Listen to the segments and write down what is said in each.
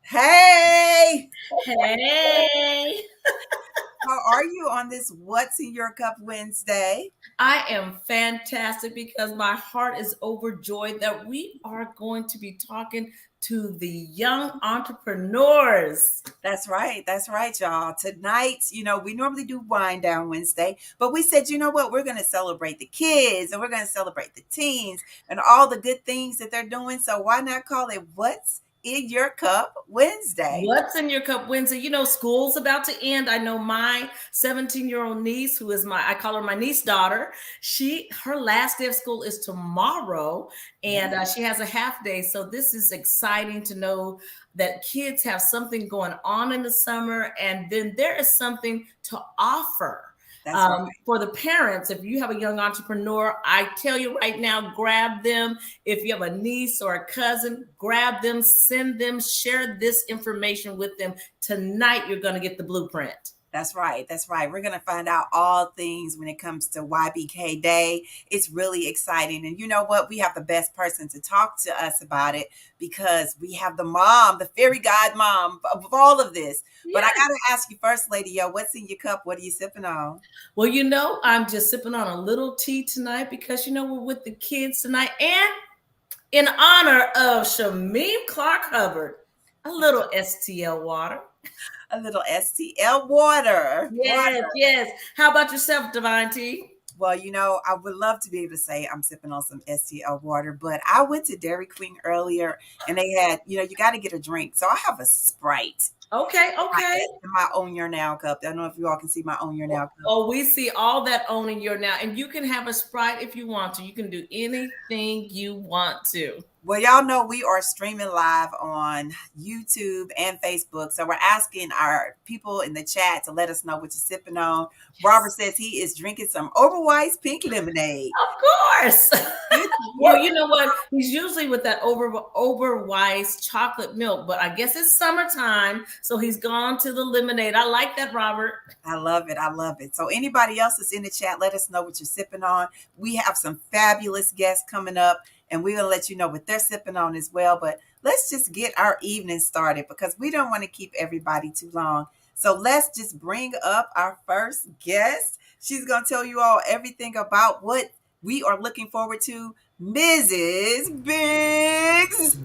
Hey, Hey, how are you on this What's in Your Cup Wednesday? I am fantastic because my heart is overjoyed that we are going to be talking to the young entrepreneurs. That's right. That's right, y'all. Tonight, we normally do Wind Down Wednesday, but we said, you know what? We're going to celebrate the kids and we're going to celebrate the teens and all the good things that they're doing. So why not call it What's in Your Cup Wednesday? What's in your cup Wednesday? School's about to end. I know my 17-year-old niece, who is I call her my niece daughter. Her last day of school is tomorrow, and Yeah, she has a half day. So this is exciting to know that kids have something going on in the summer, and then there is something to offer. that's right. For the parents, if you have a young entrepreneur, I tell you right now, grab them. If you have a niece or a cousin, grab them, send them, share this information with them. Tonight, you're going to get the blueprint. That's right. That's right. We're going to find out all things when it comes to YBK Day. It's really exciting. And you know what? We have the best person to talk to us about it because we have the mom, the fairy god mom of all of this. But I Yes. got to ask you first, lady, what's in your cup? What are you sipping on? Well, I'm just sipping on a little tea tonight because, we're with the kids tonight. And in honor of Shamim Clark Hubbard, a little STL water. A little STL water. Yes, Water. yes. How about yourself, Divine T? Well, I would love to be able to say I'm sipping on some STL water, but I went to Dairy Queen earlier and they had, you got to get a drink. So I have a Sprite. Okay, okay. My own your now cup. I don't know if you all can see my own your now cup. Oh, we see all that owning your now, and you can have a Sprite if you want to. You can do anything you want to. Well, y'all know we are streaming live on YouTube and Facebook. So we're asking our people in the chat to let us know what you're sipping on. Robert says he is drinking some Overweiss pink lemonade. Of course. Good to Well, hear. you know what? He's usually with that overwise chocolate milk, but I guess it's summertime, so he's gone to the lemonade. I like that, Robert. I love it. I love it. So anybody else that's in the chat, let us know what you're sipping on. We have some fabulous guests coming up and we're going to let you know what they're sipping on as well. But let's just get our evening started because we don't want to keep everybody too long. So let's just bring up our first guest. She's going to tell you all everything about what we are looking forward to. Mrs. Biggs.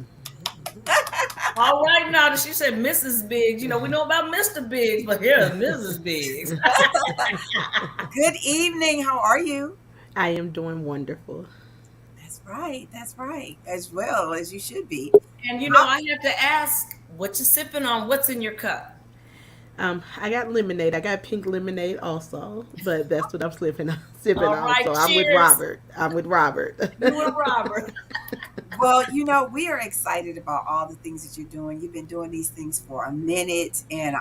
All right, now she said Mrs. Biggs. We know about Mr. Biggs, but here's Mrs. Biggs. Good evening. How are you? I am doing wonderful. That's right. That's right. As well as you should be. And I have to ask, what you sipping on? What's in your cup? I got lemonade. I got pink lemonade also, but that's what I'm sipping All on. right, So I'm with cheers. Robert. I'm with Robert. You and Robert. Well, we are excited about all the things that you're doing. You've been doing these things for a minute, and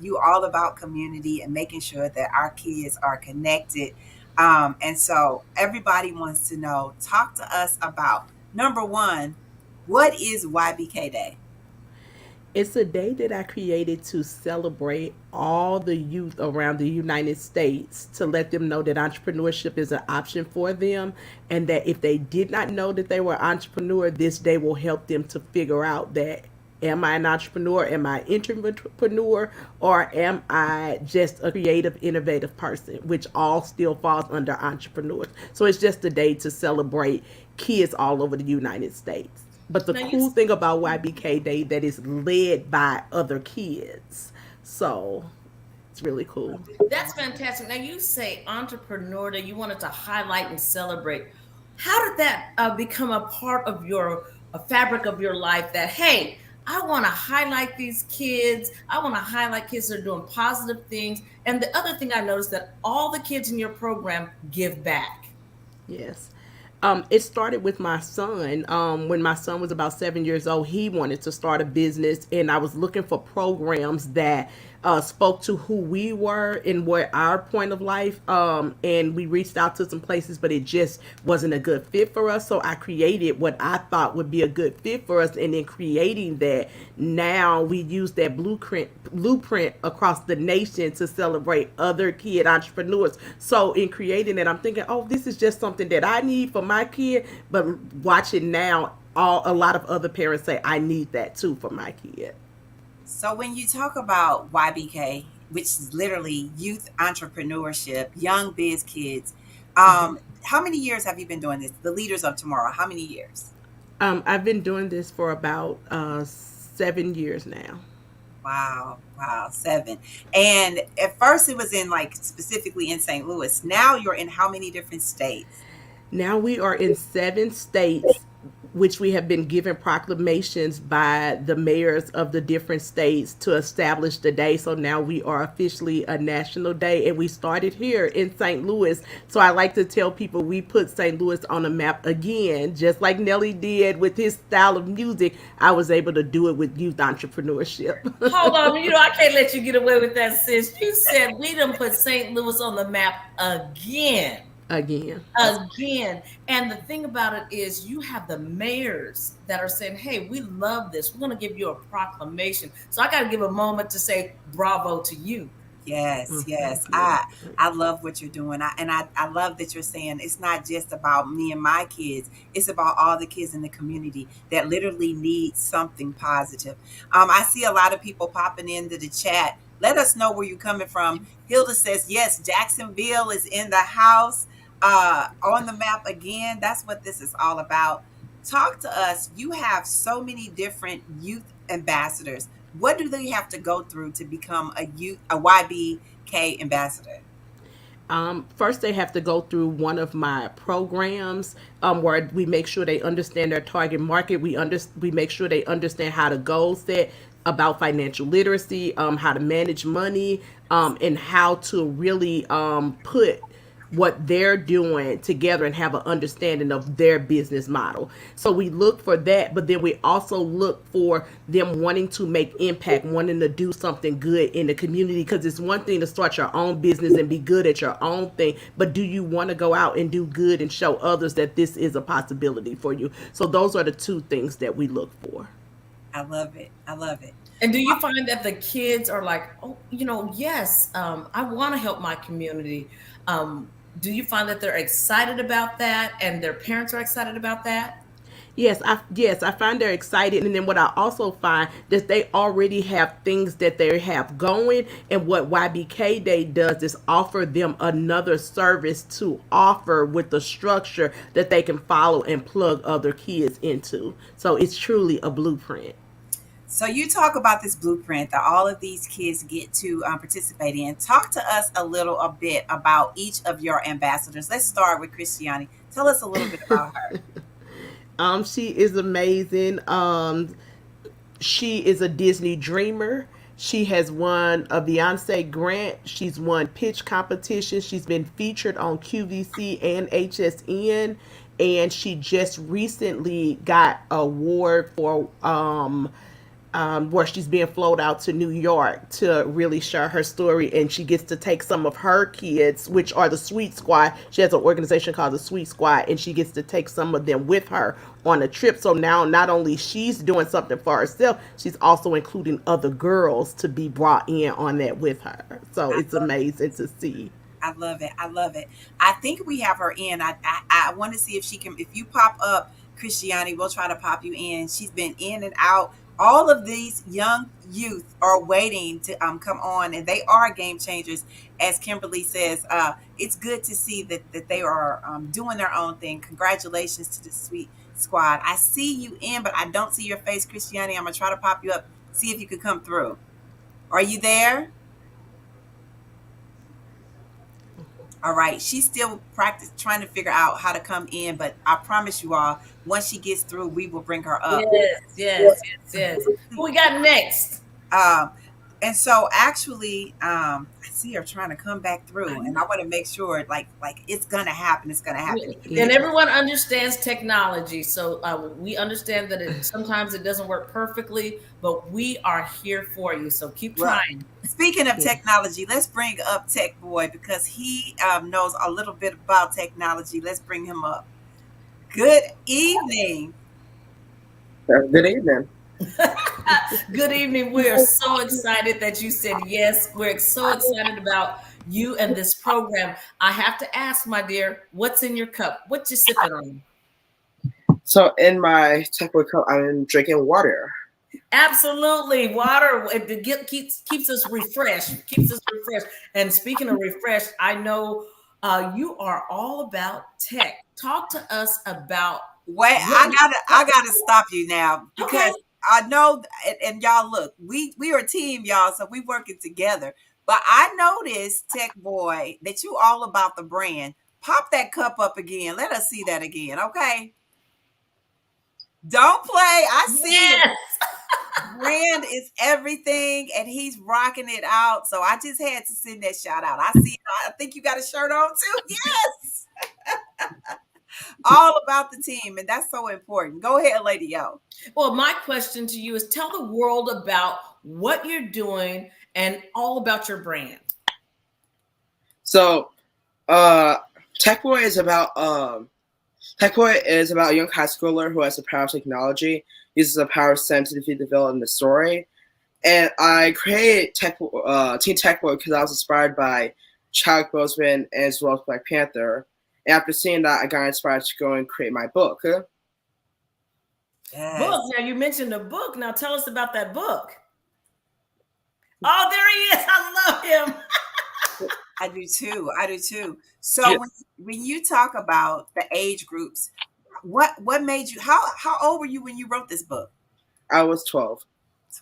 you all about community and making sure that our kids are connected. And so everybody wants to know, talk to us about number one, what is YBK Day? It's a day that I created to celebrate all the youth around the United States to let them know that entrepreneurship is an option for them and that if they did not know that they were an entrepreneur, this day will help them to figure out that am I an entrepreneur, am I an entrepreneur, or am I just a creative, innovative person, which all still falls under entrepreneurs. So it's just a day to celebrate kids all over the United States. But the Now cool thing about YBK Day that is led by other kids. So it's really cool. that's fantastic. Now you say entrepreneur that you wanted to highlight and celebrate. How did that become a part of your a fabric of your life? That hey, I want to highlight these kids. I want to highlight kids that are doing positive things. And the other thing I noticed that all the kids in your program give back. Yes. It started with my son. When my son was about 7 years old, he wanted to start a business, and I was looking for programs that spoke to who we were and what our point of life. And we reached out to some places, but it just wasn't a good fit for us. So I created what I thought would be a good fit for us, and in creating that, now we use that blueprint across the nation to celebrate other kid entrepreneurs. So in creating it, I'm thinking, oh, this is just something that I need for my kid. But watching now, a lot of other parents say, I need that too for my kid. So when you talk about YBK, which is literally youth entrepreneurship, young biz kids, Mhm. how many years have you been doing this? The Leaders of Tomorrow, how many years? I've been doing this for about 7 years now. Wow, wow, 7. And at first it was in like specifically in St. Louis. Now you're in how many different states? Now we are in 7 states, which we have been given proclamations by the mayors of the different states to establish the day. So now we are officially a national day, and we started here in St. Louis. So I like to tell people we put St. Louis on the map again, just like Nelly did with his style of music. I was able to do it with youth entrepreneurship. Hold on, I can't let you get away with that, sis. You said we done put St. Louis on the map again. Again. Again. And the thing about it is, you have the mayors that are saying, hey, we love this. We're going to give you a proclamation. So I got to give a moment to say bravo to you. Yes, yes. Thank you. I love what you're doing. I love that you're saying it's not just about me and my kids. It's about all the kids in the community that literally need something positive. I see a lot of people popping into the chat. Let us know where you're coming from. Hilda says, yes, Jacksonville is in the house, on the map again. That's what this is all about. Talk to us. You have so many different youth ambassadors. What do they have to go through to become a YBK ambassador? First, they have to go through one of my programs where we make sure they understand their target market. We make sure they understand how to goal set about financial literacy, how to manage money, and how to really put what they're doing together and have an understanding of their business model. So we look for that, but then we also look for them wanting to make impact, wanting to do something good in the community, because it's one thing to start your own business and be good at your own thing, but do you want to go out and do good and show others that this is a possibility for you? So those are the two things that we look for. I love it. I love it. And do you find that the kids are like, oh, yes, I want to help my community? Do you find that they're excited about that and their parents are excited about that? Yes, I find they're excited, and then what I also find that they already have things that they have going, and what YBK Day does is offer them another service to offer with the structure that they can follow and plug other kids into. So it's truly a blueprint. So you talk about this blueprint that all of these kids get to participate in. Talk to us a bit about each of your ambassadors. Let's start with Christiani. Tell us a little bit about her. She is amazing. She is a Disney dreamer. She has won a Beyonce grant. She's won pitch competitions. She's been featured on QVC and HSN. And she just recently got an award for where she's being flown out to New York to really share her story. And she gets to take some of her kids, which are the Sweet Squad. She has an organization called the Sweet Squad, and she gets to take some of them with her on a trip. So now not only she's doing something for herself, she's also including other girls to be brought in on that with her. So I it's love it. amazing to see. I love it. I love it. I think we have her in. I want to see if she can. If you pop up, Christiani, we'll try to pop you in. She's been in and out. All of these young youth are waiting to come on, and they are game changers, as Kimberly says. It's good to see that they are doing their own thing. Congratulations to the Sweet Squad. I see you in, but I don't see your face, Christiani. I'm gonna try to pop you up. See if you could come through. Are you there? All right, she's still practice trying to figure out how to come in, but I promise you all, once she gets through, we will bring her up. Yes, yes, yes, yes. Who we got next? Um, and so actually, I see her trying to come back through, and I want to make sure, like it's gonna happen. It's gonna happen. And everyone understands technology, so we understand that sometimes it doesn't work perfectly, but we are here for you. So keep Well, trying. speaking of technology, let's bring up Tech Boy because he knows a little bit about technology. Let's bring him up. Good evening. Good evening. Good evening. We are so excited that you said yes. We're so excited about you and this program. I have to ask, my dear, what's in your cup? What you sipping on? So in my Tupperware cup, I'm drinking water. Absolutely, water keeps us refreshed. Keeps us refreshed. And speaking of refreshed, I know you are all about tech. Talk to us about Wait, what. I gotta stop you now Okay. because I know, and y'all look, we are a team, y'all, so we working together. But I noticed, Tech Boy, that you all about the brand. Pop that cup up again. Let us see that again, okay? Don't play. I see it. Yes. Brand is everything, and he's rocking it out. So I just had to send that shout out. I see it. I think you got a shirt on too. Yes, all about the team, and that's so important. Go ahead, Lady O. Well, my question to you is tell the world about what you're doing and all about your brand. So, Tech Boy is about a young high schooler who has the power of technology, uses the power of sense to defeat the villain in the story. And I created Teen Tech Boy because I was inspired by Chadwick Boseman as well as Black Panther. And after seeing that, I got inspired to go and create my book. Yes. Book. Now you mentioned a book. Now tell us about that book. Oh, there he is. I love him. I do too. I do too. So Yeah. when you talk about the age groups, what made you how old were you when you wrote this book? I was 12,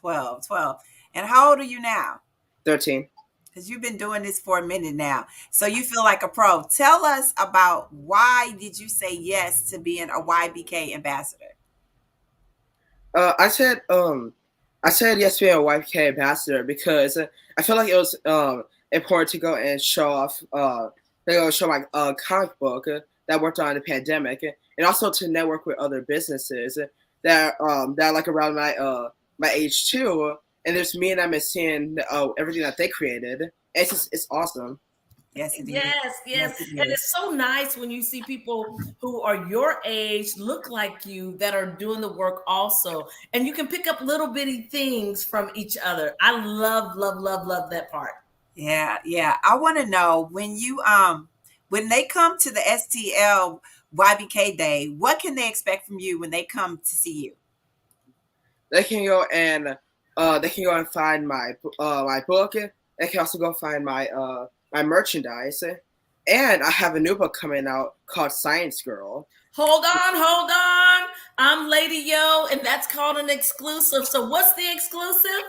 12. And how old are you now? 13. Because you've been doing this for a minute now. So you feel like a pro. Tell us about why did you say yes to being a YBK ambassador? I said yes to being a YPK ambassador because I feel like it was important to go and show off, show my comic book that worked on the pandemic, and also to network with other businesses that like around my age too. And there's me and them seeing everything that they created. It's awesome. Yes, it is. Yes, yes. Yes, it And is. it's so nice when you see people who are your age, look like you, that are doing the work also. And you can pick up little bitty things from each other. I love, love, love, love that part. Yeah. I want to know when they come to the STL YBK Day, what can they expect from you when they come to see you? They can go and find my book. They can also go find my merchandise, and I have a new book coming out called Science Girl. Hold on. I'm Lady Yo, and that's called an exclusive. So what's the exclusive?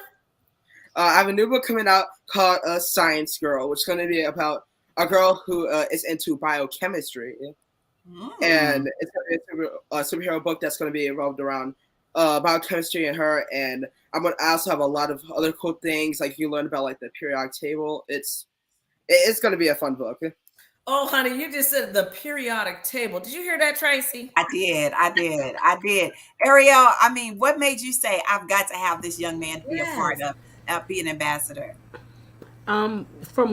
I have a new book coming out called Science Girl, which is going to be about a girl who is into biochemistry, and it's going to be a superhero book that's going to be involved around biochemistry and her. And I also have a lot of other cool things, like you learn about like the periodic table. It's going to be a fun book. Oh, honey, you just said the periodic table. Did you hear that, Tracy? I did. Ariel, I mean, what made you say I've got to have this young man to be a part of be an ambassador? From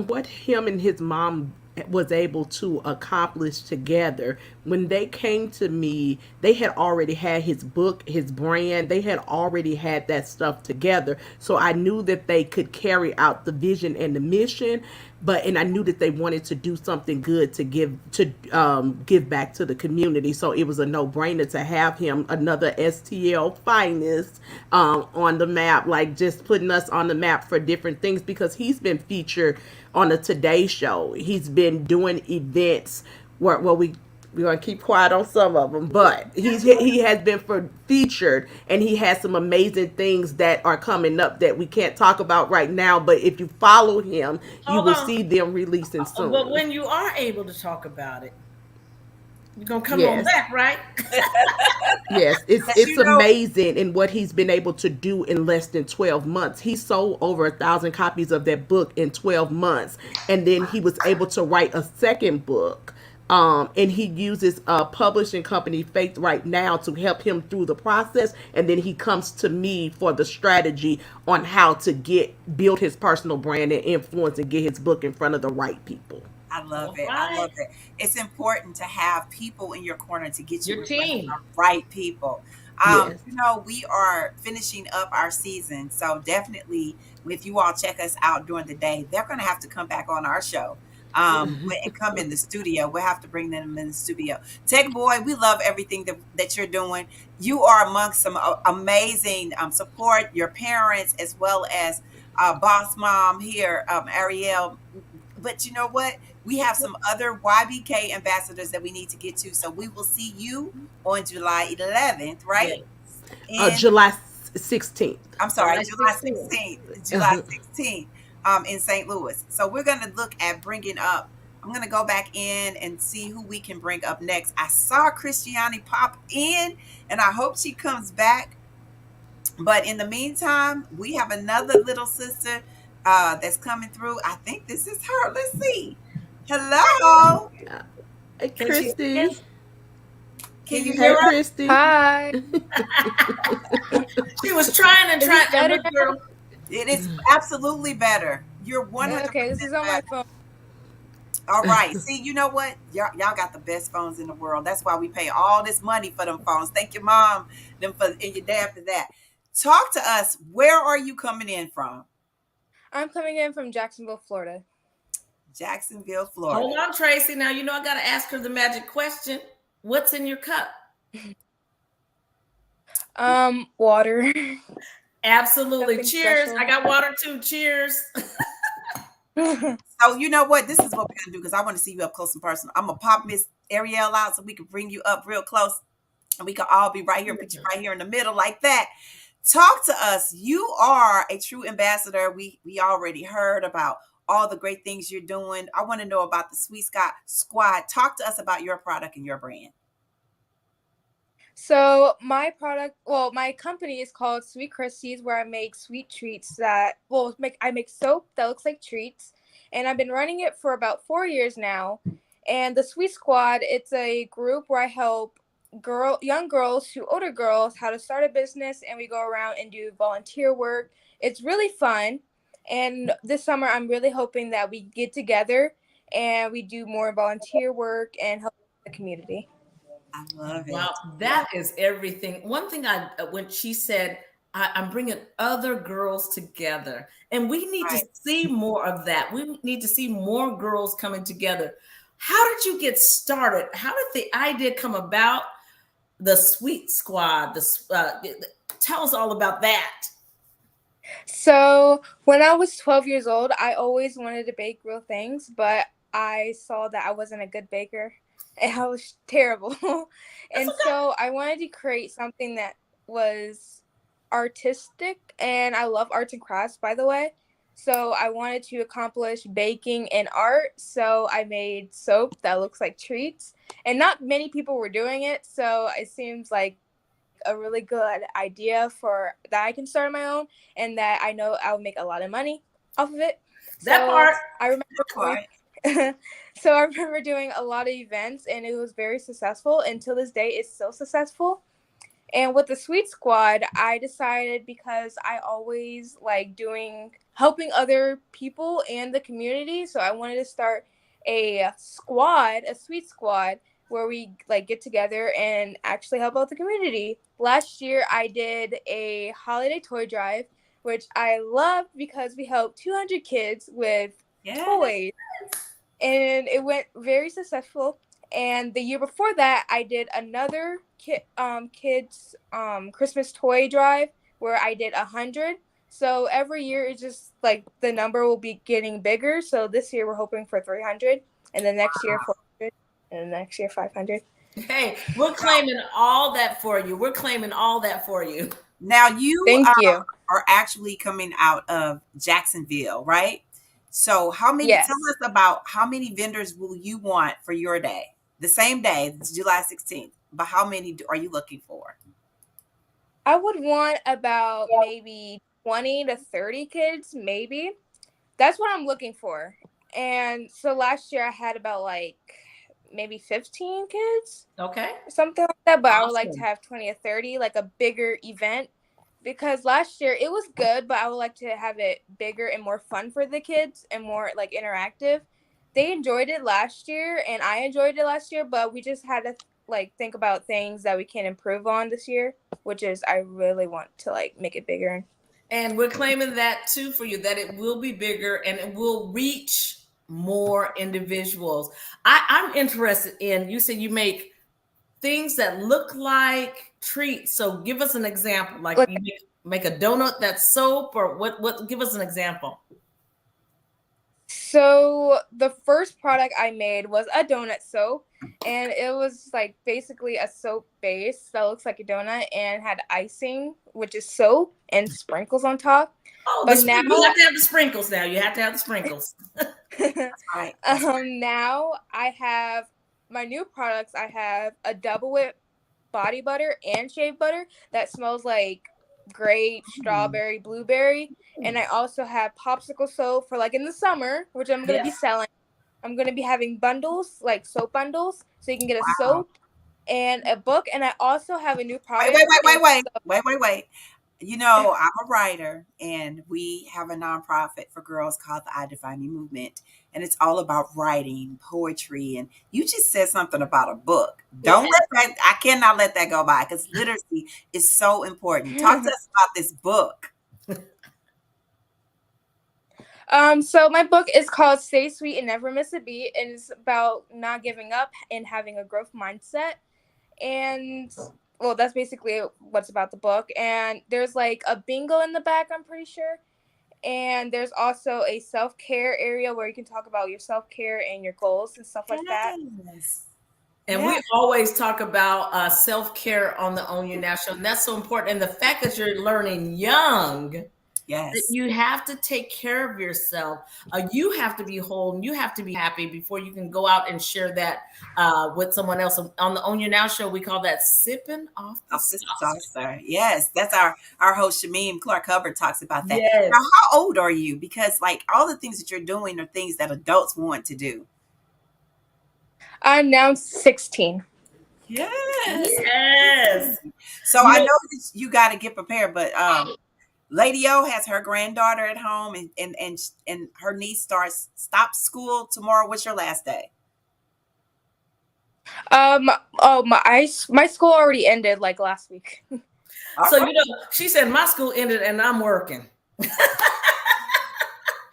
what him and his mom was able to accomplish together, when they came to me, they had already had his book, his brand, they had already had that stuff together. So I knew that they could carry out the vision and the mission, and I knew that they wanted to do something good to give back to the community. So it was a no-brainer to have him, another STL finest, on the map, like just putting us on the map for different things, because he's been featured on the Today Show. He's been doing events where we're gonna keep quiet on some of them, but he has been featured, and he has some amazing things that are coming up that we can't talk about right now. But if you follow him, you will see them releasing soon. But when you are able to talk about it, you're gonna come on back, right? Yes, it's amazing in what he's been able to do in less than 12 months. He sold over 1,000 copies of that book in 12 months, and then he was able to write a second book. And he uses a publishing company, Faith, right now to help him through the process. And then he comes to me for the strategy on how to build his personal brand and influence and get his book in front of the right people. I love it. I love it. It's important to have people in your corner to get you your team, the right people. Yes. We are finishing up our season, so definitely, if you all check us out during the day, they're going to have to come back on our show and come in the studio. We'll have to bring them in the studio. Tech Boy, we love everything that you're doing. You are amongst some amazing support, your parents, as well as boss mom here, Ariel. But you know what? We have some other YBK ambassadors that we need to get to. So we will see you on July 11th, right? Yes. In July 16th. I'm sorry, July 16th. 16th, July 16th, in St. Louis. So we're going to look at bringing up. I'm going to go back in and see who we can bring up next. I saw Christiane pop in, and I hope she comes back. But in the meantime, we have another little sister that's coming through. I think this is her. Let's see. Hello. Hey, Can she- Christy. Can you Hey, hear us? Christy. Hi. She was trying and Is trying. this better and girl, It is absolutely better. You're 100% Okay, this is on my better. phone. All right. See, you know what? Y'all got the best phones in the world. That's why we pay all this money for them phones. Thank your mom and your dad for that. Talk to us. Where are you coming in from? I'm coming in from Jacksonville, Florida. Jacksonville, Florida. hold on, Tracy. Now you know I got to ask her the magic question. What's in your cup? Water. Absolutely. Nothing Cheers. special. I got water too. Cheers. So you know what? This is what we're gonna do because I want to see you up close and personal. I'm gonna pop Miss Ariel out so we can bring you up real close, and we can all be right here, put you right here in the middle like that. Talk to us. You are a true ambassador. We already heard about all the great things you're doing. I want to know about the Sweet Scott Squad. Talk to us about your product and your brand. So my company is called Sweet Christies, where I make sweet treats I make soap that looks like treats, and I've been running it for about 4 years now. And the Sweet Squad, it's a group where I help young girls to older girls how to start a business, and we go around and do volunteer work. It's really fun. And this summer, I'm really hoping that we get together and we do more volunteer work and help the community. I love it. Wow, that is everything. One thing when she said, I'm bringing other girls together, and we need to see more of that. We need to see more girls coming together. How did you get started? How did the idea come about? The Sweet Squad. Tell us all about that. So when I was 12 years old, I always wanted to bake real things, but I saw that I wasn't a good baker. And I was terrible. And so I wanted to create something that was artistic. And I love arts and crafts, by the way. So I wanted to accomplish baking and art. So I made soap that looks like treats. And not many people were doing it. So it seems like a really good idea for that I can start on my own, and that I know I'll make a lot of money off of it. That part. I remember so I remember doing a lot of events, and it was very successful. Until this day, it's still successful. And with the Sweet Squad, I decided, because I always like helping other people and the community, so I wanted to start a Sweet Squad, where we like get together and actually help out the community. Last year, I did a holiday toy drive, which I loved because we helped 200 kids with toys, and it went very successful. And the year before that, I did another kids Christmas toy drive where I did 100. So every year, it's just like the number will be getting bigger. So this year, we're hoping for 300, and the next year 400, and the next year 500. Hey, we're claiming all that for you. We're claiming all that for you. Now you you are actually coming out of Jacksonville, right? So how many? Yes. Tell us about how many vendors will you want for your day? The same day, it's July 16th. But how many are you looking for? I would want about maybe 20 to 30 kids, maybe. That's what I'm looking for. And so last year I had about like maybe 15 kids. Okay. Something like that. But I would like Awesome. to have 20 or 30, like a bigger event. Because last year it was good, but I would like to have it bigger and more fun for the kids and more like interactive. They enjoyed it last year, and I enjoyed it last year, but we just had to like think about things that we can improve on this year, which is I really want to like make it bigger. And we're claiming that too for you, that it will be bigger and it will reach more individuals. I'm interested in, you said you make things that look like treats. So give us an example. Like Like, you make a donut that's soap, or what give us an example. so the first product I made was a donut soap, and it was like basically a soap base that looks like a donut and had icing, which is soap, and sprinkles on top. Oh, But you now, have to have the sprinkles now. You have to have the sprinkles. Right. That's right. now I have my new products. I have a double whip body butter and shea butter that smells like grape, strawberry, blueberry. And I also have popsicle soap for like in the summer, which I'm going to be Yes. selling. I'm going to be having bundles, like soap bundles, so you can get a Wow. soap and a book. And I also have a new Wait, product. wait, wait, wait, It's wait, wait, wait, wait. You know, I'm a writer, and we have a nonprofit for girls called the I Define You Movement, and it's all about writing, poetry, and you just said something about a book. Don't Yeah. let that. I cannot let that go by because literacy is so important. Talk to us about this book. So my book is called Stay Sweet and Never Miss a Beat, and it's about not giving up and having a growth mindset. And well, that's basically what's about the book. And there's like a bingo in the back, I'm pretty sure. And there's also a self-care area where you can talk about your self-care and your goals and stuff like that. Yes. And Yeah. we always talk about self-care on the Own Your Now show. And that's so important. And the fact that you're learning young, that Yes. you have to take care of yourself. You have to be whole and you have to be happy before you can go out and share that with someone else. On the Own Your Now show, we call that sipping off the Off the sauce. saucer. Yes, that's our host Shamim Clark Hubbard talks about that. Yes. Now, how old are you? Because like all the things that you're doing are things that adults want to do. I'm now 16. Yes. Yes. So You I know- know that you got to get prepared, but Lady O has her granddaughter at home, and her niece stops school tomorrow. What's your last day? Oh, my school already ended like last week. All So, right. she said, my school ended and I'm working.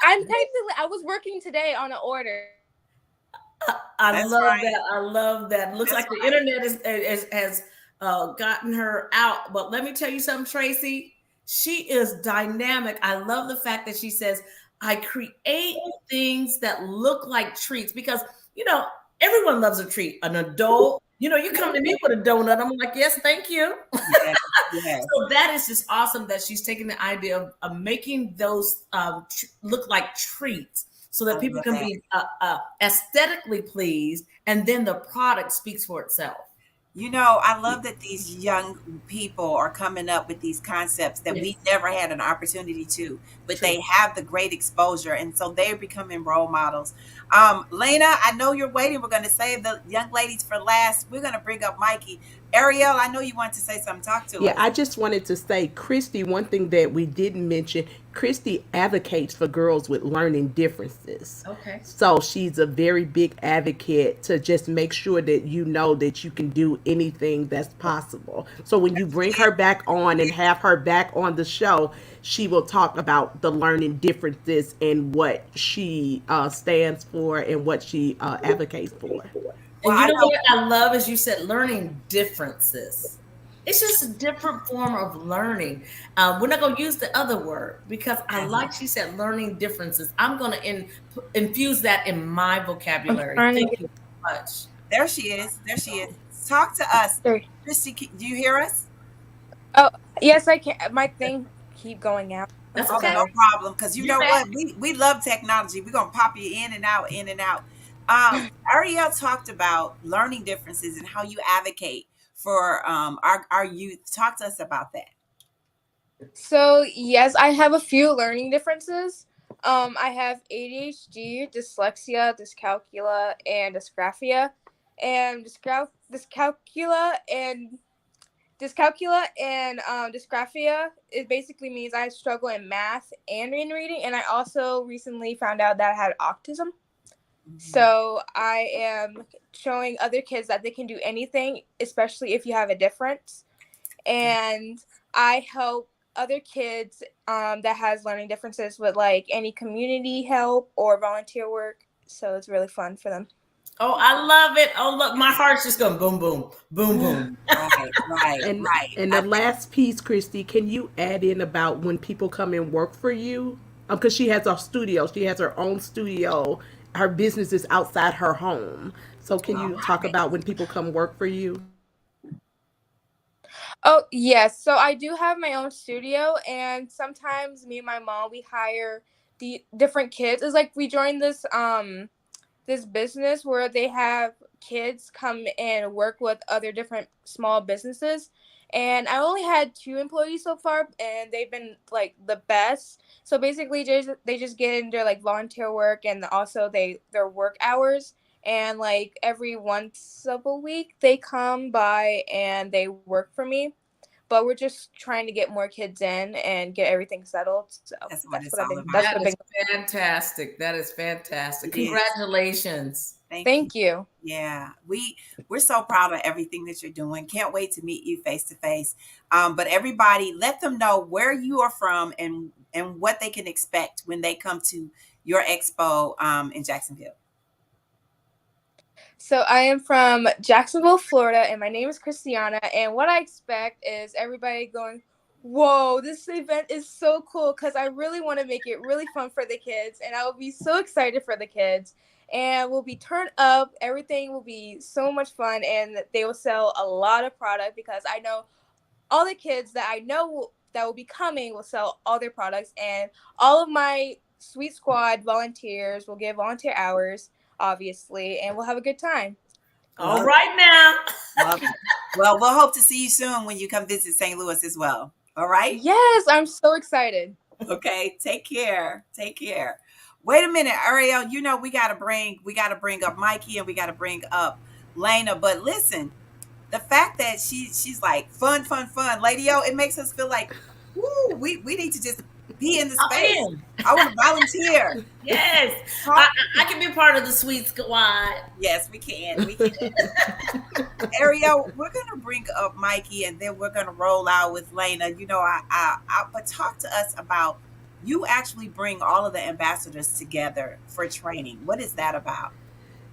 I was working today on an order. I That's love right. that. I love that. Looks That's like the internet has gotten her out. But let me tell you something, Tracy. She is dynamic. I love the fact that she says, I create things that look like treats because, everyone loves a treat. An adult, you come to me with a donut. I'm like, yes, thank you. Yes, yes. So that is just awesome that she's taking the idea of making those look like treats so that I people love can that. be aesthetically pleased, and then the product speaks for itself. You know, I love that these young people are coming up with these concepts that we never had an opportunity to, but True. they have the great exposure, and so they're becoming role models. Lena, I know you're waiting. We're going to save the young ladies for last. We're going to bring up Mikey. Ariel, I know you want to say something. Talk to Yeah, us. I just wanted to say, Christy, one thing that we didn't mention, Christy advocates for girls with learning differences. Okay. So she's a very big advocate to just make sure that you know that you can do anything that's possible. So when you bring her back on and have her back on the show, she will talk about the learning differences and what she stands for and what she advocates for. Well, And I know. what I love is you said learning differences. It's just a different form of learning. We're not going to use the other word because I like she said learning differences. I'm going to infuse that in my vocabulary. trying to Thank get- you so much. There she is. There she is. Talk to us. Sorry. Christy, do you hear us? Oh, yes, I can. My thing keep going out. That's Oh, okay. no problem. Because you You're know back. what? We love technology. We're going to pop you in and out, in and out. Ariel talked about learning differences and how you advocate for our youth. Talk to us about that. So yes, I have a few learning differences. I have ADHD, dyslexia, dyscalculia, and dysgraphia. And dyscalculia and dysgraphia, it basically means I struggle in math and in reading. And I also recently found out that I had autism. So I am showing other kids that they can do anything, especially if you have a difference. And I help other kids that has learning differences with like any community help or volunteer work. So it's really fun for them. Oh, I love it. Oh, look, my heart's just going boom, boom, boom, boom. And Right. and the last piece, Christy, can you add in about when people come and work for you? Because she has a studio, she has her own studio. Her business is outside her home. So can All you talk right. about when people come work for you? Oh, yes. So I do have my own studio, and sometimes me and my mom, we hire the different kids. It's like we joined this business where they have kids come and work with other different small businesses. And I only had 2 employees so far, and they've been like the best. So basically, they just get in their like volunteer work, and also their work hours. And like every once of a week, they come by and they work for me. But we're just trying to get more kids in and get everything settled. So That's what that's it's what I've all been. about. That's That what I've is been. fantastic. That is fantastic. It is. Congratulations. Thank you. Thank you. Yeah, we're so proud of everything that you're doing. Can't wait to meet you face to face. But everybody, let them know where you are from and what they can expect when they come to your expo in Jacksonville. So I am from Jacksonville, Florida, and my name is Christiana. And what I expect is everybody going, "Whoa, this event is so cool!" Because I really want to make it really fun for the kids, and I will be so excited for the kids. And we'll be turned up. Everything will be so much fun, and they will sell a lot of product because I know all the kids that I know that will be coming will sell all their products, and all of my Sweet Squad volunteers will give volunteer hours, obviously, and we'll have a good time. All Love right now. it. Love it. Well, we'll hope to see you soon when you come visit St. Louis as well. All right? Yes, I'm so excited. Okay. Take care. Take care. Wait a minute, Ariel. You know we gotta bring up Mikey and we gotta bring up Lena. But listen, the fact that she's like fun, fun, fun, Lady O, it makes us feel like, woo, we need to just be in the I'm space. in. I want to volunteer. Yes. Talk. I can be part of the sweet squad. Yes, we can. We can. Ariel, we're gonna bring up Mikey, and then we're gonna roll out with Lena. But talk to us about you actually bring all of the ambassadors together for training. What is that about?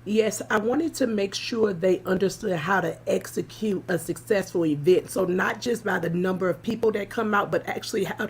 Yes, I wanted to make sure they understood how to execute a successful event. So not just by the number of people that come out, but actually how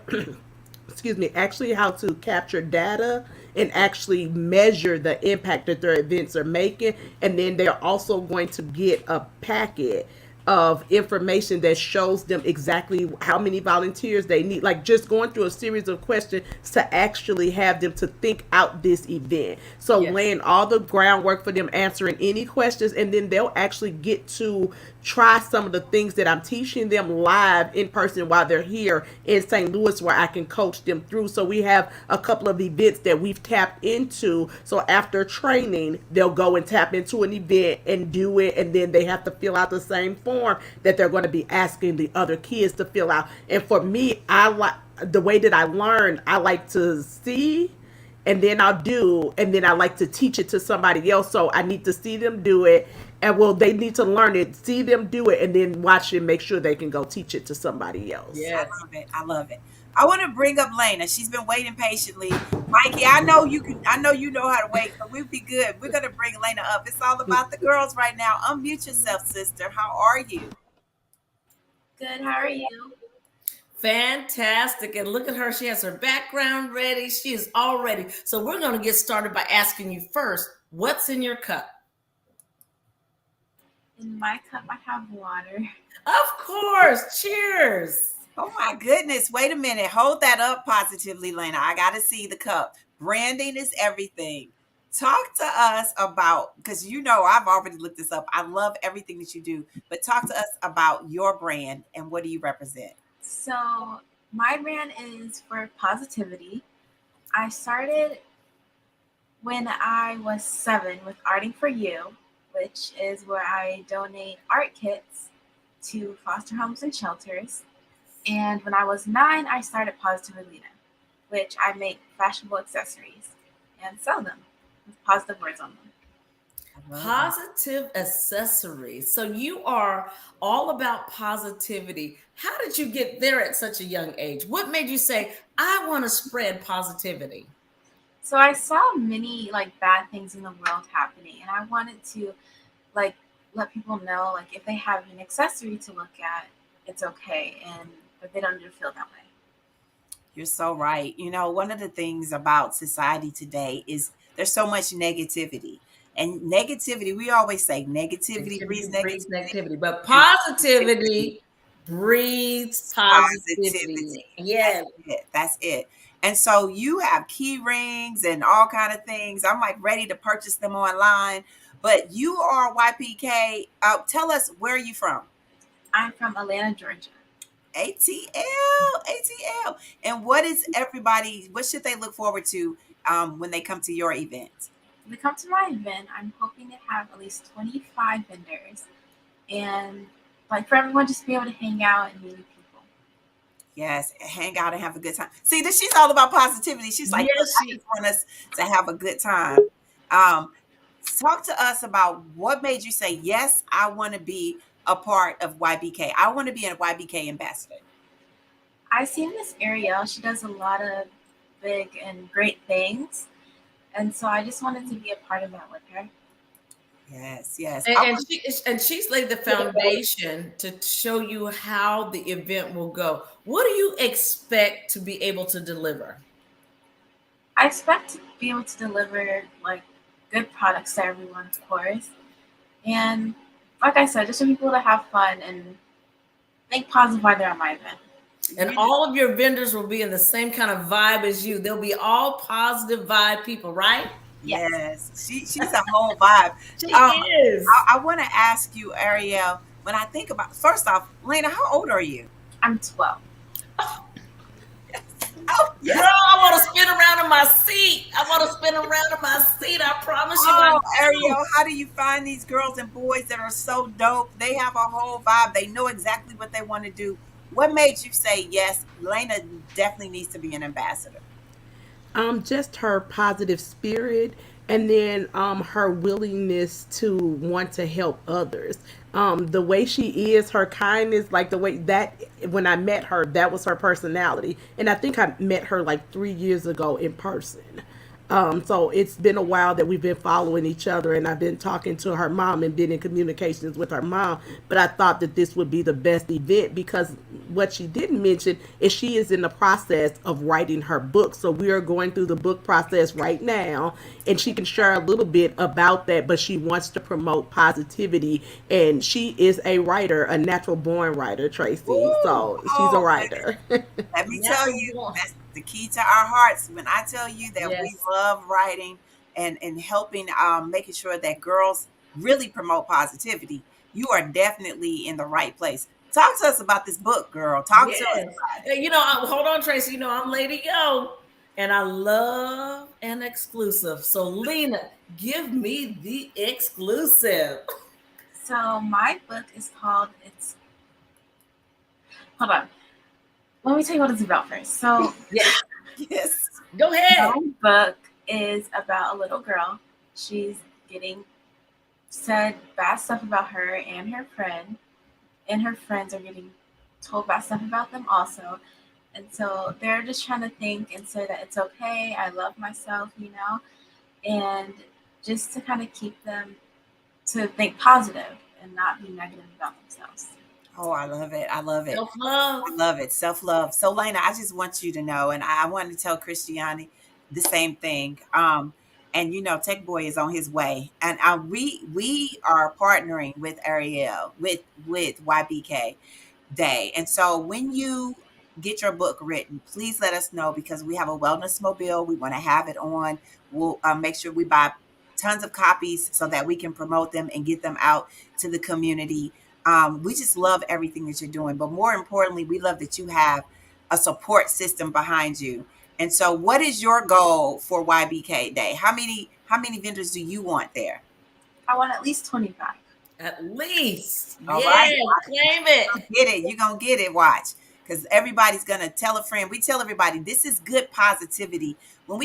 excuse me, actually how to capture data and actually measure the impact that their events are making. And then they're also going to get a packet of information that shows them exactly how many volunteers they need, like just going through a series of questions to actually have them to think out this event. So Yes. laying all the groundwork for them answering any questions, and then they'll actually get to try some of the things that I'm teaching them live in person while they're here in St. Louis, where I can coach them through. So we have a couple of events that we've tapped into. So after training, they'll go and tap into an event and do it, and then they have to fill out the same form that they're going to be asking the other kids to fill out. And for me, I like the way that I learn. I like to see, and then I'll do, and then I like to teach it to somebody else. So I need to see them do it, and well, they need to learn it, see them do it, and then watch it, make sure they can go teach it to somebody else. I Yes. love it. I love it. I want to bring up Lena. She's been waiting patiently. Mikey, I know you can. I know you know how to wait, so we'll be good. We're gonna bring Lena up. It's all about the girls right now. Unmute yourself, sister. How are you? Good. How are you? Fantastic. And look at her. She has her background ready. She is all ready. So we're going to get started by asking you first, what's in your cup? In my cup, I have water. Of course. Cheers. Oh my goodness. Wait a minute. Hold that up positively, Lena. I gotta see the cup. Branding is everything. Talk to us about, because I've already looked this up. I love everything that you do, but talk to us about your brand and what do you represent? So, my brand is for positivity. I started when I was 7 with Arting for You, which is where I donate art kits to foster homes and shelters. And when I was 9, I started Positively, which I make fashionable accessories and sell them with positive words on them. I love it. Positive accessories. So you are all about positivity. How did you get there at such a young age? What made you say, I want to spread positivity? So I saw many like bad things in the world happening, and I wanted to like let people know like if they have an accessory to look at, it's okay, and but they don't need to feel that way. You're so right. You know, one of the things about society today is there's so much negativity. And negativity, we always say negativity breeds Negativity breeds negativity negativity, but and positivity positivity breeds positivity. positivity. That's Yes. it. That's it. And so you have key rings and all kind of things. I'm like ready to purchase them online. But you are YPK. Tell us, where are you from? I'm from Atlanta, Georgia. ATL, ATL. And what should they look forward to when they come to your event? When they come to my event, I'm hoping to have at least 25 vendors and like for everyone just be able to hang out and meet people. Yes, hang out and have a good time. See, that she's all about positivity. She's like, look, Yes, I just want us to have a good time. Um, Talk to us about what made you say, yes, I want to be a part of YBK. I want to be a YBK ambassador. I see Miss Ariel, she does a lot of big and great things. And so I just wanted to be a part of that with her. Yes, yes. and, I and want she's laid the foundation to show you how the event will go. What do you expect to be able to deliver? I expect to be able to deliver like good products to everyone, of course. And like I said, just for people to have fun and think positive while they're at my event. And all of your vendors will be in the same kind of vibe as you. They'll be all positive vibe people, right? Yes, Yes, she's a whole vibe. She Um, is. I want to ask you, Ariel, when I think about, first off, Lena, how old are you? I'm 12. Oh, yes. Girl, I want to spin around in my seat. I want to spin around in my seat. I promise you I Oh, do. Ariel, how do you find these girls and boys that are so dope? They have a whole vibe. They know exactly what they want to do. What made you say, yes, Lena definitely needs to be an ambassador? Just her positive spirit, and then her willingness to want to help others. The way she is, her kindness, like the way that when I met her, that was her personality. And I think I met her like 3 years ago in person. So it's been a while that we've been following each other, and I've been talking to her mom and been in communications with her mom. But I thought that this would be the best event because what she didn't mention is she is in the process of writing her book. So we are going through the book process right now, and she can share a little bit about that. But she wants to promote positivity, and she is a writer, a natural born writer, Tracy. Woo! So she's a Oh, writer. let me tell Natural you, born. that's the key to our hearts. When I tell you that we Yes. love writing and helping, making sure that girls really promote positivity, you are definitely in the right place. Talk to us about this book, girl. Talk to us Yes. about it. Hold on, Tracy. I'm Lady Yo, and I love an exclusive. So, Lena, give me the exclusive. So my book is called It's Hold on. Let me tell you what it's about first. So Yes. Yes. Go ahead. my book is about a little girl. She's getting said bad stuff about her and her friend, and her friends are getting told bad stuff about them also. And so they're just trying to think and say that it's okay. I love myself, and just to kind of keep them to think positive and not be negative about themselves. Oh, I love it. I love it. Self love. I love it. Self love. So, Lena, I just want you to know, and I wanted to tell Christiani the same thing. And Tech Boy is on his way, and we are partnering with Ariel with YBK Day. And so, when you get your book written, please let us know because we have a wellness mobile. We want to have it on. We'll make sure we buy tons of copies so that we can promote them and get them out to the community. We just love everything that you're doing, but more importantly, we love that you have a support system behind you. And so, what is your goal for YBK Day? How many vendors do you want there? I want at least 25. At least. All Yeah, right, claim it. get it. You're gonna get it. Watch, because everybody's gonna tell a friend. We tell everybody this is good positivity. When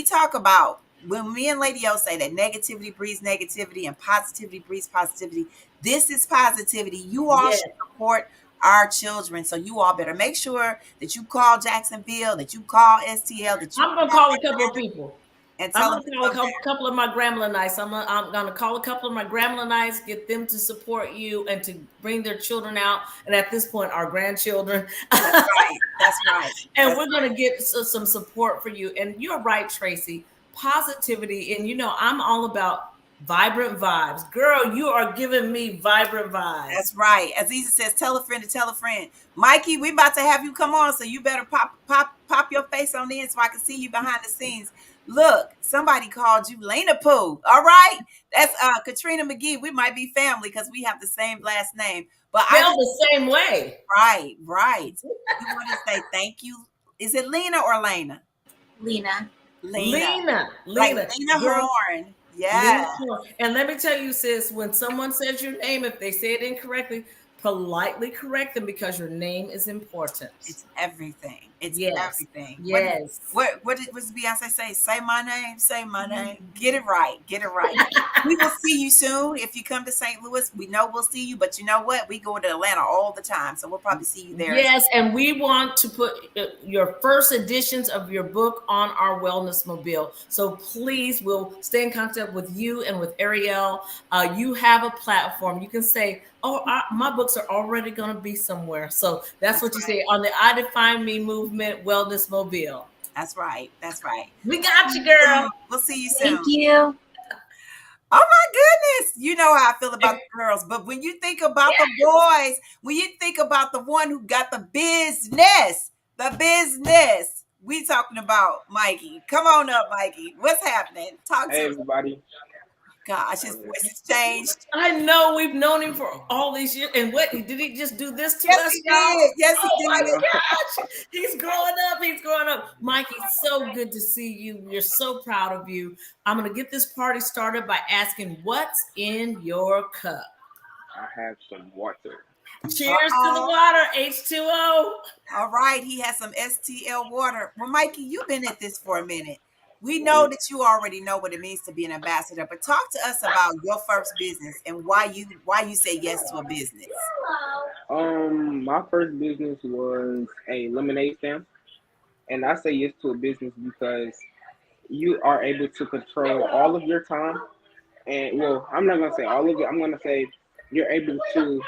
me and Lady O say that negativity breeds negativity and positivity breeds positivity, this is positivity. You all Yes. should support our children. So you all better make sure that you call Jacksonville, that you call STL, that you I'm going to call a couple of people. And I'm tell them gonna to call come back. a couple of my Gremlinites. I'm gonna call a couple of my Gremlinites, get them to support you and to bring their children out, and at this point, our grandchildren. That's right. That's right. And That's we're going to get some support for you. And you're right, Tracy. Positivity. And I'm all about vibrant vibes. Girl, you are giving me vibrant vibes. That's right. As Easy says, tell a friend to tell a friend. Mikey, we about to have you come on, so you better pop your face on in so I can see you behind the scenes. Look, somebody called you Lena Pooh. All right. That's Katrina McGee. We might be family because we have the same last name. But Spelled the same way. Right. We want to say thank you. Is it Lena or Lena? Lena. Lena. Like Lena Girl, Horn. Yeah. And let me tell you, sis, when someone says your name, if they say it incorrectly, politely correct them because your name is important. It's everything. It's everything. Yes. What did Beyonce say? Say my name. Say my name. Get it right. Get it right. We will see you soon. If you come to St. Louis, we know we'll see you. But you know what? We go to Atlanta all the time, so we'll probably see you there. Yes, and we want to put your first editions of your book on our Wellness Mobile. So please, we'll stay in contact with you and with Ariel. You have a platform. You can say, "Oh, my books are already going to be somewhere." So that's what you say on the I Define Me movement Wellness Mobile. That's right. That's right. We got you, girl. We'll see you soon. Thank you. Oh my goodness. You know how I feel about the girls. But when you think about the boys, when you think about the one who got the business, we talking about Mikey. Come on up, Mikey. What's happening? Talk to Hey, us. everybody. Gosh, his voice has changed. I know we've known him for all these years. And what did he just do this to Yes, us? he y'all? did. Yes, he Oh my did. gosh. He's growing up. He's growing up. Mikey, so good to see you. We're so proud of you. I'm going to get this party started by asking what's in your cup. I have some water. Cheers to the water, H2O. All right, he has some STL water. Well, Mikey, you've been at this for a minute. We know that you already know what it means to be an ambassador, but talk to us about your first business and why you say yes to a business. My first business was a lemonade stand, and I say yes to a business because you are able to control all of your time. And well, I'm not gonna say all of it. I'm gonna say you're able to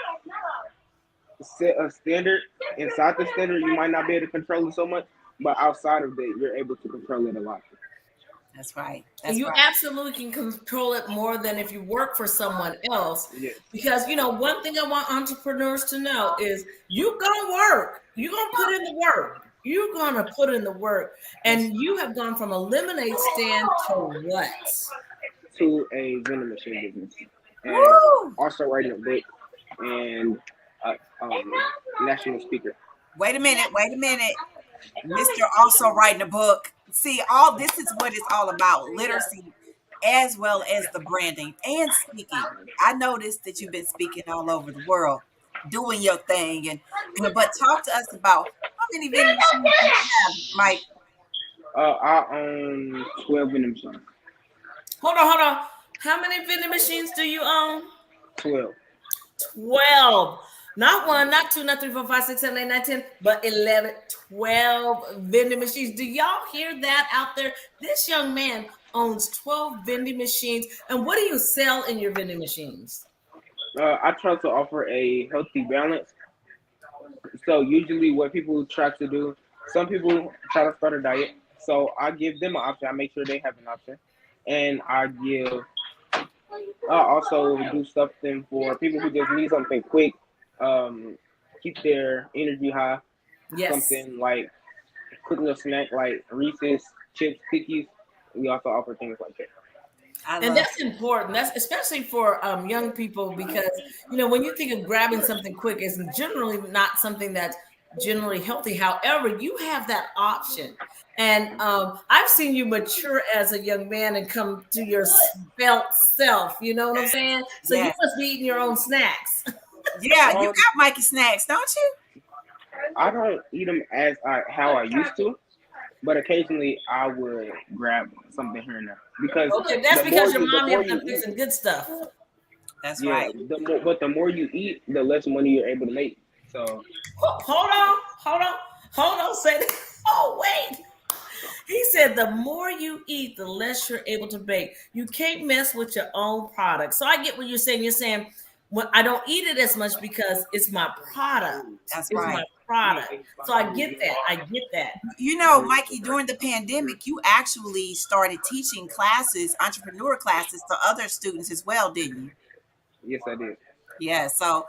set a standard. Inside the standard, you might not be able to control it so much, but outside of that, you're able to control it a lot. That's right. And you absolutely can control it more than if you work for someone else. Yes. Because, one thing I want entrepreneurs to know is you're going to work. You're going to put in the work. You're going to put in the work. And you have gone from a lemonade stand to what? To a vending machine business. And also writing a book and national speaker. Wait a minute. Mr. Also writing a book. See, all this is what it's all about, literacy, as well as the branding and speaking. I noticed that you've been speaking all over the world, doing your thing. But talk to us about how many vending machines do you have, Mike? I own 12 vending machines. Hold on. How many vending machines do you own? 12. 12. Not 1, not 2, not 3, 4, 5, 6, 7, 8, 9, 10, but 11, 12 vending machines. Do y'all hear that out there? This young man owns 12 vending machines. And what do you sell in your vending machines? I try to offer a healthy balance. So usually what people try to do, some people try to start a diet. So I give them an option. I make sure they have an option. And I also do something for people who just need something quick. Keep their energy high. Yes. Something like quick little snack like Reese's, chips, cookies. We also offer things like that. And that's important. That's especially for young people because, when you think of grabbing something quick, it's generally not something that's generally healthy. However, you have that option. And I've seen you mature as a young man and come to your felt self. You know what I'm saying? So you must be eating your own snacks. Yeah, you got Mikey snacks, don't you? I don't eat them how I used to, but occasionally I would grab something here and there because that's because your mom ends up fixing good stuff. That's right. But the more you eat, the less money you're able to make. So hold on. Say that. Oh wait. He said the more you eat, the less you're able to bake. You can't mess with your own product. So I get what you're saying. You're saying, well, I don't eat it as much because it's my product. That's It's my right. product. So I get that. I get that. You know, Mikey, during the pandemic, you actually started teaching classes, entrepreneur classes to other students as well, didn't you? Yes, I did. Yeah. So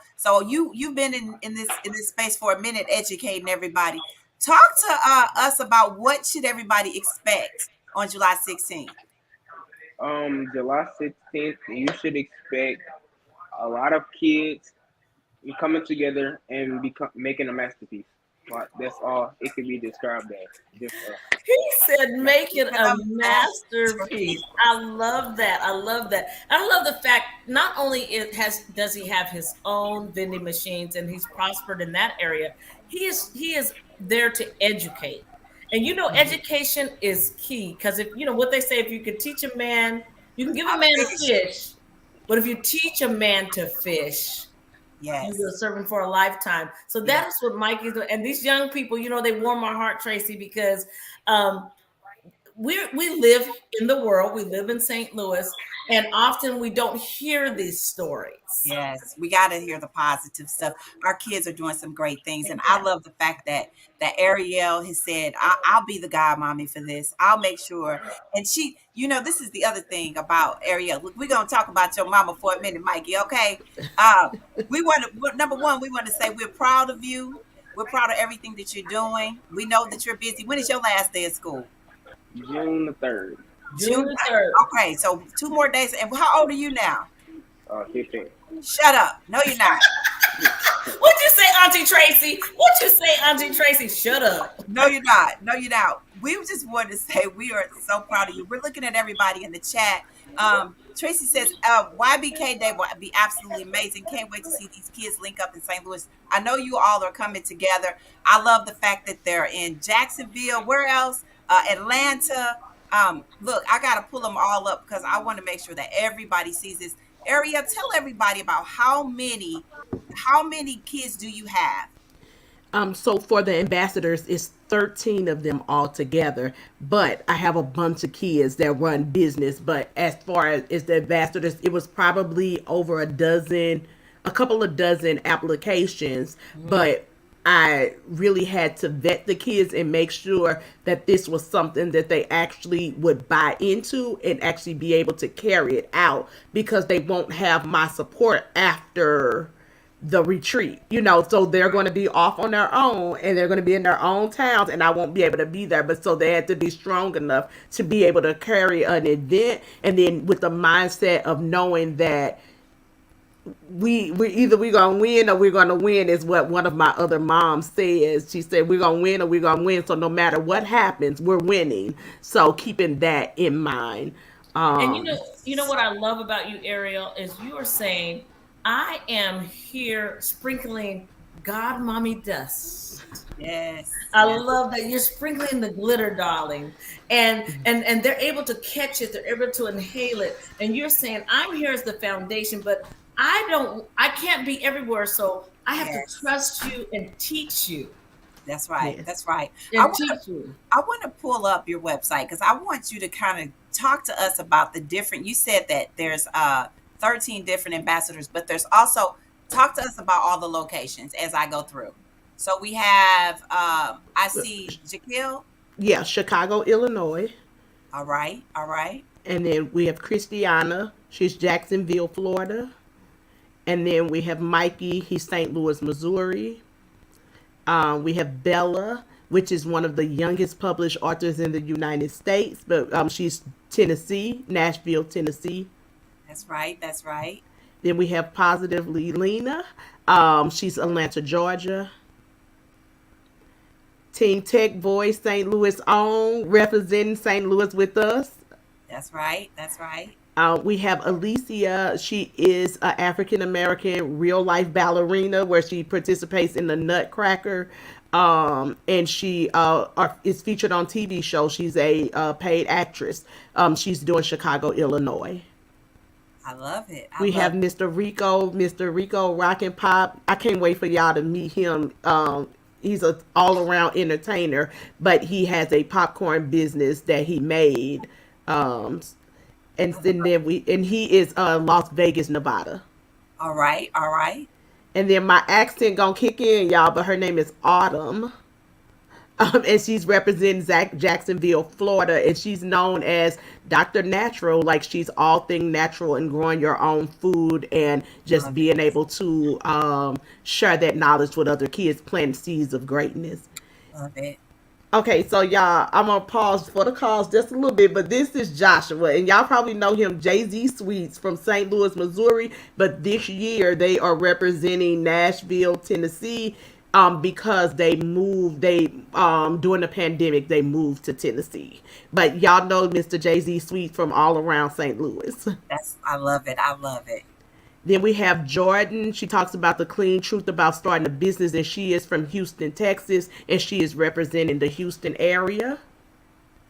you've been in this space for a minute, educating everybody. Talk to us about what should everybody expect on July 16th. July 16th, you should expect a lot of kids coming together and making a masterpiece. Like, that's all it can be described as. Just a He said, make it a The masterpiece. masterpiece. I love that. I love that. I love the fact not only does he have his own vending machines and he's prospered in that area, he is there to educate. And education is key because if what they say, if you could teach a man, you can give a I man a fish. fish, but if you teach a man to fish, you will Yes. serve him for a lifetime. So Yeah. that is what Mike is doing. And these young people, they warm my heart, Tracy, because um, we live in the world, we live in St. Louis, and often we don't hear these stories. Yes, we got to hear the positive stuff. Our kids are doing some great things, and I Exactly. love the fact that Ariel has said, "I'll be the godmommy for this. I'll make sure." And this is the other thing about Ariel. Look, we're gonna talk about your mama for a minute, Mikey. Okay? Uh, we want to number one, we want to say we're proud of you. We're proud of everything that you're doing. We know that you're busy. When is your last day of school? June the 3rd, June June. the 3rd. Okay, so 2 more days. And how old are you now? 15th. Shut up. No, you're not. What'd you say, Auntie Tracy? What'd you say, Auntie Tracy? Shut up. No, you're not. No, you're not. We just wanted to say we are so proud of you. We're looking at everybody in the chat. Tracy says, YBK Day will be absolutely amazing. Can't wait to see these kids link up in St. Louis. I know you all are coming together. I love the fact that they're in Jacksonville. Where else? Atlanta. Look, I got to pull them all up because I want to make sure that everybody sees this. Area, tell everybody about how many kids do you have? So for the ambassadors, it's 13 of them all together. But I have a bunch of kids that run business. But as far as the ambassadors, it was probably over a couple of dozen applications. But I really had to vet the kids and make sure that this was something that they actually would buy into and actually be able to carry it out because they won't have my support after the retreat, so they're going to be off on their own and they're going to be in their own towns and I won't be able to be there. But so they had to be strong enough to be able to carry an event, and then with the mindset of knowing that we're gonna win or we're gonna win is what one of my other moms says. She said we're gonna win or we're gonna win. So no matter what happens, we're winning. So keeping that in mind. And Um what I love about you, Ariel, is you are saying, I am here sprinkling God mommy dust. Yes, I yes, love that you're sprinkling the glitter, darling, and they're able to catch it. They're able to inhale it, and you're saying, "I'm here as the foundation, but I can't be everywhere, so I have to yes. trust you and teach you That's right. yes. That's right. I and want to teach you." I want to pull up your website because I want you to kind of talk to us about the different. You said that there's 13 different ambassadors, but there's also talk to us about all the locations as I go through. So we have I see Jaquil. Yeah, Chicago, Illinois. All right, all right. And then we have Christiana. She's Jacksonville, Florida. And then we have Mikey. He's St. Louis, Missouri. We have Bella, which is one of the youngest published authors in the United States, but she's Tennessee, Nashville, Tennessee. That's right. That's right. Then we have Positively Lena. She's Atlanta, Georgia. Teen Tech Voice, St. Louis own, representing St. Louis with us. That's right. That's right. We have Alicia. She is an African American real life ballerina where she participates in the Nutcracker. And she is featured on TV shows. She's a paid actress. She's doing Chicago, Illinois. I love it. I We love have Mr. Rico Rock and Pop. I can't wait for y'all to meet him. he's a all around entertainer, but he has a popcorn business that he made. Um, and he is Las Vegas, Nevada. All right, all right. And then my accent gonna kick in, y'all, but her name is Autumn. And she's representing Jacksonville, Florida, and she's known as Dr. Natural. Like she's all thing natural and growing your own food and just Love being it. able to share that knowledge with other kids, plant seeds of greatness. Love it. Okay, so y'all, I'm gonna pause for the calls just a little bit, but this is Joshua, and y'all probably know him, Jay Z Sweets from St. Louis, Missouri. But this year they are representing Nashville, Tennessee, because they moved. They during the pandemic they moved to Tennessee. But y'all know Mr. Jay Z Sweets from all around St. Louis. I love it. I love it. Then we have Jordan. She talks about the clean truth about starting a business, and she is from Houston, Texas, and she is representing the Houston area.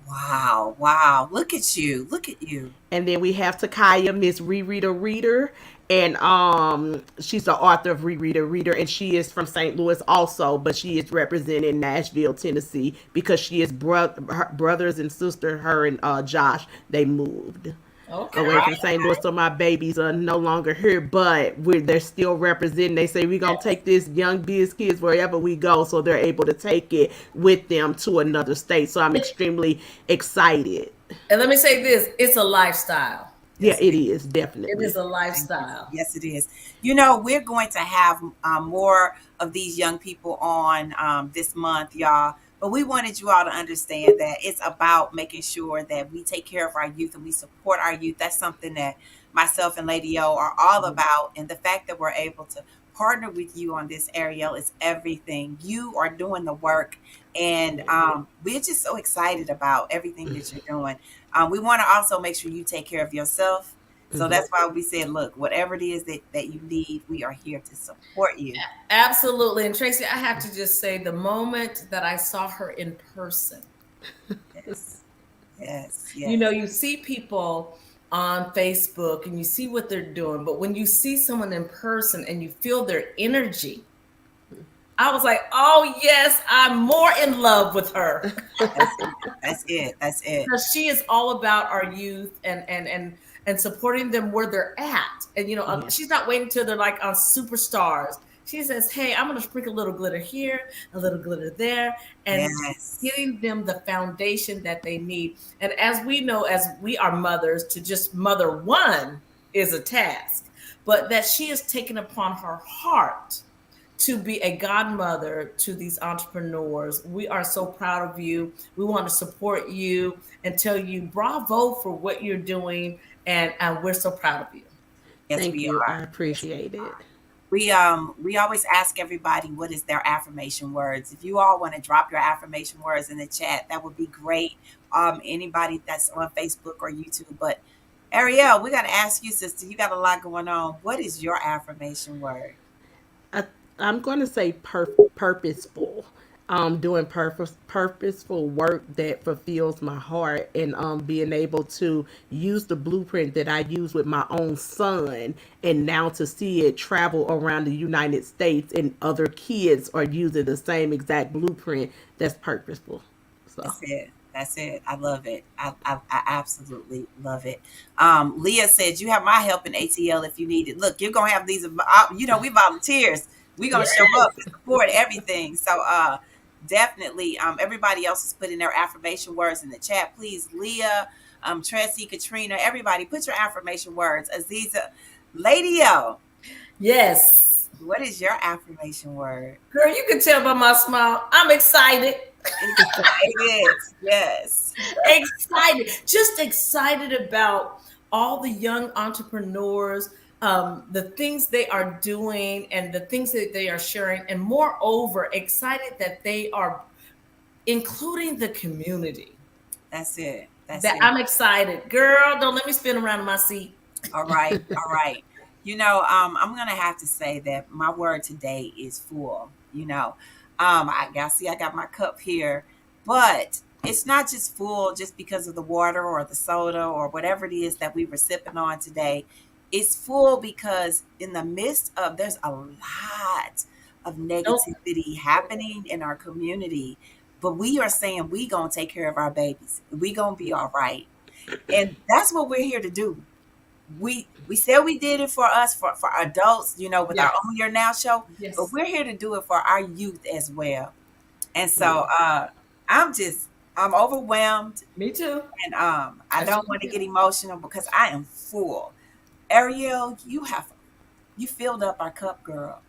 Wow, wow. Look at you. Look at you. And then we have Takaya, Miss Rereader Reader, and she's the author of Rereader Reader, and she is from St. Louis also, but she is representing Nashville, Tennessee, because she is her brothers and sister. Her and Josh, they moved Okay. away from St. Louis, so my babies are no longer here, but they're still representing. They say we're gonna take this Young Biz Kids wherever we go, so they're able to take it with them to another state. So I'm extremely excited. And let me say this, it's a lifestyle. Yeah, it is It definitely. is a Thank you. lifestyle. Yes, it is. You know, we're going to have more of these young people on this month, y'all. But we wanted you all to understand that it's about making sure that we take care of our youth and we support our youth. That's something that myself and Lady O are all about. And the fact that we're able to partner with you on this, Ariel, is everything. You are doing the work. And we're just so excited about everything that you're doing. We want to also make sure you take care of yourself. So Mhm. that's why we said, look, whatever it is that you need, we are here to support you. Absolutely. And Tracy, I have to just say the moment that I saw her in person, Yes, yes, you yes. know, you see people on Facebook and you see what they're doing, but when you see someone in person and you feel their energy, I was like, oh, yes, I'm more in love with her. That's it. That's it. That's it. Because she is all about our youth and supporting them where they're at. And Yeah. she's not waiting till they're like on superstars. She says, "Hey, I'm going to sprinkle a little glitter here, a little glitter there, and Yes. giving them the foundation that they need." And as we know, as we are mothers, to just mother one is a task, but that she has taken upon her heart to be a godmother to these entrepreneurs. We are so proud of you. We want to support you and tell you bravo for what you're doing, and we're so proud of you. Yes, Thank we you. I are. Yes, we appreciate it. are. We always ask everybody what is their affirmation words. If you all want to drop your affirmation words in the chat, that would be great. Anybody that's on Facebook or YouTube. But Ariel, we got to ask you, sister. You got a lot going on. What is your affirmation word? I, I'm going to say purposeful. Doing purposeful work that fulfills my heart, and being able to use the blueprint that I use with my own son, and now to see it travel around the United States, and other kids are using the same exact blueprint. That's purposeful. So That's it. That's it. I love it. I absolutely love it. Leah said, you have my help in ATL if you need it. Look, you're going to have these, we volunteers. We're going to show up and support everything. So definitely, everybody else is putting their affirmation words in the chat. Please, Leah, Tracy, Katrina, everybody, put your affirmation words. Aziza, Lady O, Yes. what is your affirmation word? Girl, you can tell by my smile. I'm excited. Excited. Yes. Excited. Just excited about all the young entrepreneurs, the things they are doing and the things that they are sharing. And moreover, excited that they are including the community. That's it. That's That it. I'm excited. Girl, don't let me spin around in my seat. All right. All right. I'm gonna have to say that my word today is full. I got my cup here, but it's not just full just because of the water or the soda or whatever it is that we were sipping on today. It's full because in the midst of there's a lot of Nope. negativity happening in our community. But we are saying we gonna take care of our babies. We gonna be all right. And that's what we're here to do. We said we did it for us, for adults, with our Yes. Own Your Now show, but Yes. we're here to do it for our youth as well. And so Yeah. I'm just I'm overwhelmed, Me too. and I I don't should want to be. get emotional because I am full. Ariel, you filled up our cup, girl.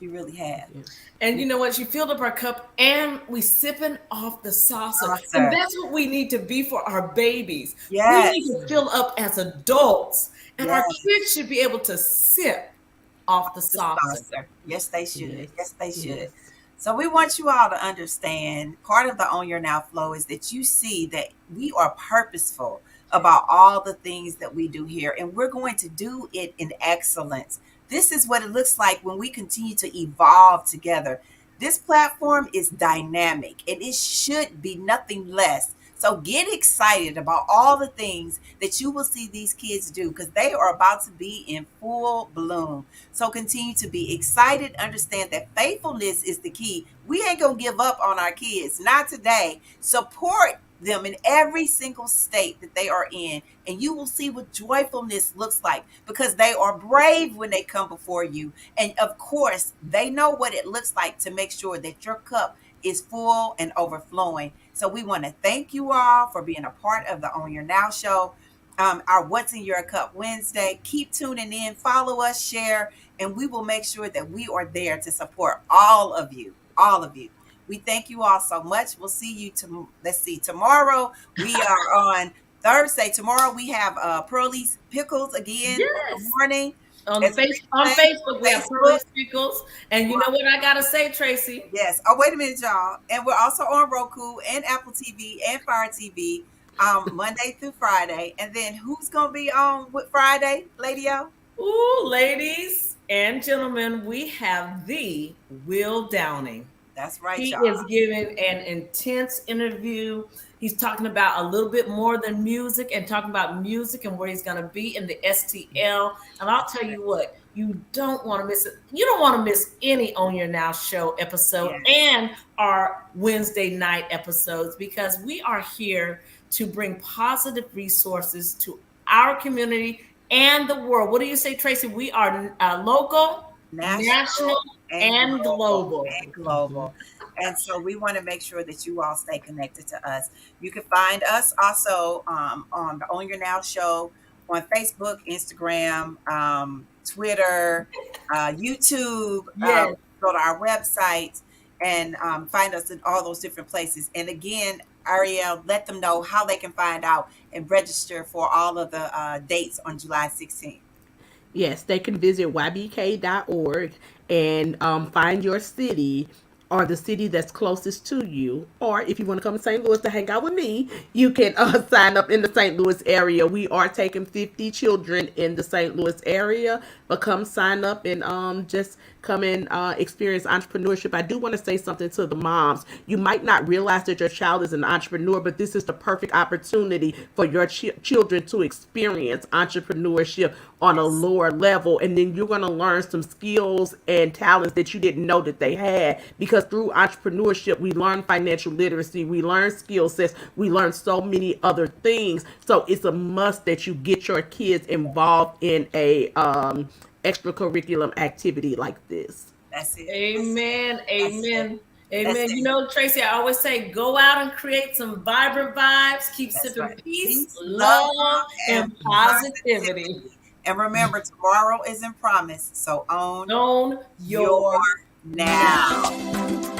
You really have. Yes. And you know what? She filled up our cup and we sipping off the salsa. And Awesome. that's what we need to be for our babies. We need Yes. to fill up as adults. And our Yes. kids should be able to sip off the The salsa. sponsor. Yes, they should. Yes. Yes, they should. Yes. So we want you all to understand part of the Own Your Now flow is that you see that we are purposeful about all the things that we do here, and we're going to do it in excellence. This is what it looks like when we continue to evolve together. This platform is dynamic and it should be nothing less. So get excited about all the things that you will see these kids do because they are about to be in full bloom. So continue to be excited. Understand that faithfulness is the key. We ain't going to give up on our kids. Not today. Support them in every single state that they are in, and you will see what joyfulness looks like because they are brave when they come before you. And of course, they know what it looks like to make sure that your cup is full and overflowing. So we want to thank you all for being a part of the Own Your Now show. Our What's in Your Cup Wednesday. Keep tuning in, follow us, share, and we will make sure that we are there to support all of you. All of you. We thank you all so much. We'll see you let's see, tomorrow. We are on Thursday. Tomorrow we have Pearlie's Pickles again in the Yes. morning. On As on Wednesday, Facebook, we have Facebook. Pearly Pickles. And you know what I gotta say, Tracy? Yes. Oh, wait a minute, y'all. And we're also on Roku and Apple TV and Fire TV Monday through Friday. And then who's going to be on with Friday, Lady O? Ooh, ladies and gentlemen, we have the Will Downing. That's right, He y'all. is giving an intense interview. He's talking about a little bit more than music and talking about music and where he's going to be in the STL. And I'll tell you what, you don't want to miss it. You don't want to miss any Own Your Now show episode and our Wednesday night episodes because we are here to bring positive resources to our community and the world. What do you say, Tracy? We are local, national, and global. And global. And so we want to make sure that you all stay connected to us. You can find us also on the Own Your Now show on Facebook, Instagram, Twitter, YouTube. Yes. Go to our website and find us in all those different places. And again, Ariel, let them know how they can find out and register for all of the dates on July 16th. Yes, they can visit ybk.org and find your city or the city that's closest to you. Or if you want to come to St. Louis to hang out with me, you can sign up in the St. Louis area. We are taking 50 children in the St. Louis area, but come sign up and just come and experience entrepreneurship. I do want to say something to the moms. You might not realize that your child is an entrepreneur, but this is the perfect opportunity for your children to experience entrepreneurship on a lower level, and then you're going to learn some skills and talents that you didn't know that they had, because through entrepreneurship we learn financial literacy, we learn skill sets, we learn so many other things. So it's a must that you get your kids involved in a extracurriculum activity like this. That's it. Amen. Amen. That's Amen. it. You know, Tracy, I always say go out and create some vibrant vibes. Keep That's sipping right. peace, love, and positivity. And remember, tomorrow isn't promised. So own Own your now.